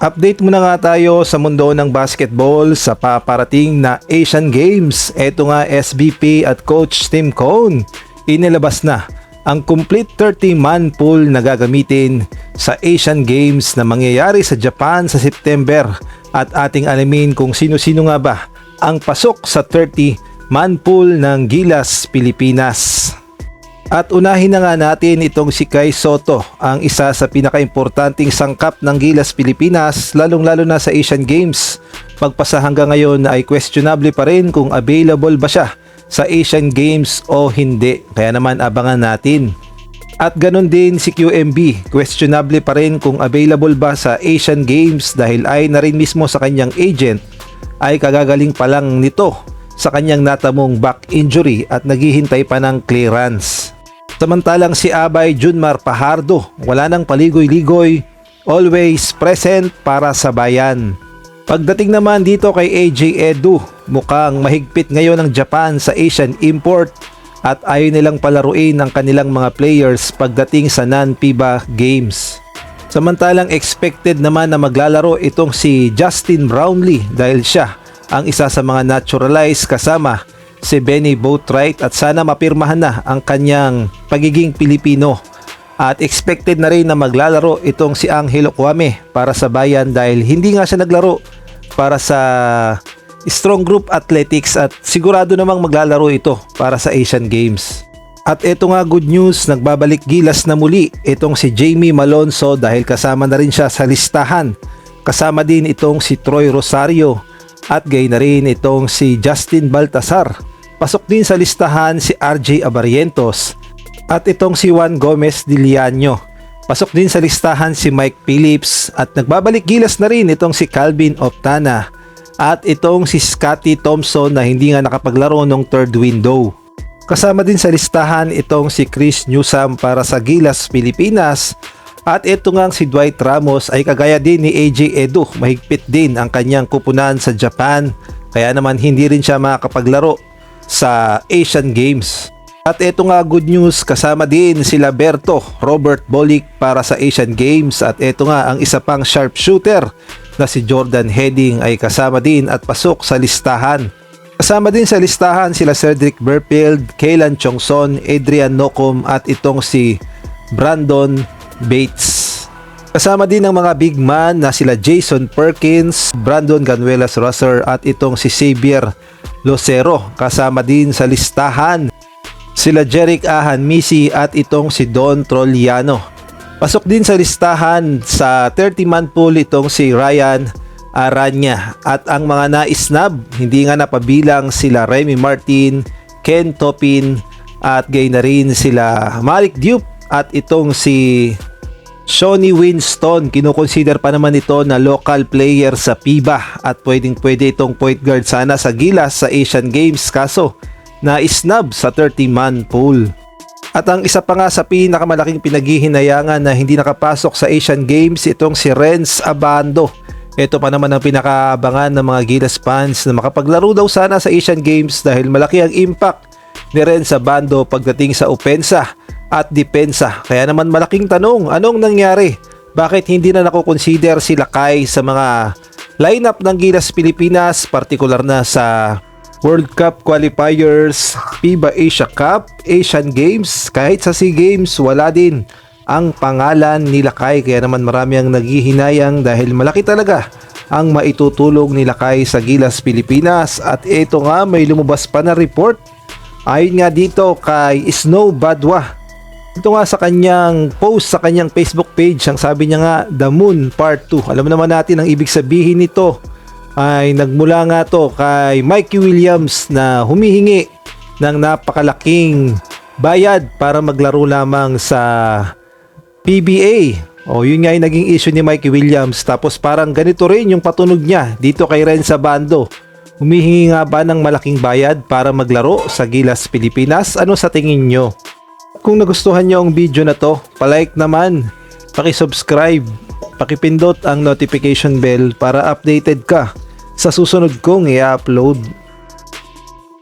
Update muna nga tayo sa mundo ng basketball sa paparating na Asian Games. Ito nga SBP at Coach Tim Cone, inilabas na ang complete 30-man pool na gagamitin sa Asian Games na mangyayari sa Japan sa September, at ating alamin kung sino-sino nga ba ang pasok sa 30-man pool ng Gilas Pilipinas. At unahin na nga natin itong si Kai Sotto, ang isa sa pinakaimportanteng sangkap ng Gilas Pilipinas, lalong-lalo na sa Asian Games. Pagpasa hanggang ngayon ay questionable pa rin kung available ba siya sa Asian Games o hindi, kaya naman abangan natin. At ganun din si QMB, questionable pa rin kung available ba sa Asian Games dahil ay na rin mismo sa kanyang agent ay kagagaling pa lang nito sa kanyang natamong back injury at naghihintay pa ng clearance. Samantalang si Abay Junmar Pajardo, wala nang paligoy-ligoy, always present para sa bayan. Pagdating naman dito kay AJ Edu, mukhang mahigpit ngayon ang Japan sa Asian import at ayaw nilang palaruin ang kanilang mga players pagdating sa non-FIBA Games. Samantalang expected naman na maglalaro itong si Justin Brownlee dahil siya ang isa sa mga naturalized kasama si Benny Boatwright, at sana mapirmahan na ang kanyang pagiging Pilipino. At expected na rin na maglalaro itong si Angelo Kwame para sa bayan dahil hindi nga siya naglaro para sa Strong Group Athletics at sigurado namang maglalaro ito para sa Asian Games. At ito nga good news, nagbabalik Gilas na muli itong si Jamie Malonzo dahil kasama na rin siya sa listahan. Kasama din itong si Troy Rosario at gay na rin itong si Justin Baltasar. Pasok din sa listahan si RJ Abarientos at itong si Juan Gomez Diliano. Pasok din sa listahan si Mike Phillips at nagbabalik Gilas na rin itong si Calvin Optana at itong si Scotty Thompson na hindi nga nakapaglaro nung third window. Kasama din sa listahan itong si Chris Newsam para sa Gilas Pilipinas, at ito nga si Dwight Ramos ay kagaya din ni AJ Edu, mahigpit din ang kanyang kupunan sa Japan kaya naman hindi rin siya makakapaglaro sa Asian Games. At ito nga good news, kasama din sila Berto Robert Bolick para sa Asian Games, at ito nga ang isa pang sharpshooter na si Jordan Heading ay kasama din at pasok sa listahan. Kasama din sa listahan sila Cedric Burfield, Kaylan Chongson, Adrian Nocom at itong si Brandon Bates. Kasama din ang mga big man na sila Jason Perkins, Brandon Ganuelas-Rosser at itong si Xavier Lucero. Kasama din sa listahan sila Jerick Ahan Misi at itong si Don Trolliano. Pasok din sa listahan sa 30-man pool itong si Ryan Aranya, at ang mga na-snub hindi nga napabilang sila Remy Martin, Ken Topin at gay na rin sila Malik Diop at itong si Shawnee Winston. Kinukonsider pa naman ito na local player sa FIBA at pwedeng pwede itong point guard sana sa Gilas sa Asian Games, kaso na-snub sa 30-man pool. At ang isa pa nga sa pinakamalaking pinaghihinayangan na hindi nakapasok sa Asian Games itong si Renz Abando. Ito pa naman ang pinakaabangan ng mga Gilas fans na makapaglaro daw sana sa Asian Games dahil malaki ang impact ni Renz Abando pagdating sa opensa at depensa. Kaya naman malaking tanong, anong nangyari? Bakit hindi na nakukonsider sila Kai sa mga lineup ng Gilas Pilipinas, partikular na sa World Cup qualifiers, FIBA Asia Cup, Asian Games, kahit sa SEA Games wala din ang pangalan ni Lakay. Kaya naman marami ang naghihinayang dahil malaki talaga ang maitutulong ni Lakay sa Gilas Pilipinas. At ito nga, may lumabas pa na report ayon nga dito kay Snow Badwa. Ito nga sa kanyang post sa kanyang Facebook page, ang sabi niya nga, The Moon Part 2. Alam naman natin ang ibig sabihin nito ay nagmula nga to kay Mikey Williams na humihingi ng napakalaking bayad para maglaro lamang sa PBA. O yun nga yung naging issue ni Mikey Williams. Tapos parang ganito rin yung patunog niya dito kay Renz Abando. Humihingi nga ba ng malaking bayad para maglaro sa Gilas Pilipinas? Ano sa tingin nyo? Kung nagustuhan nyo ang video na to, palike naman, pakisubscribe, pakipindot ang notification bell para updated ka sa susunod kong i-upload.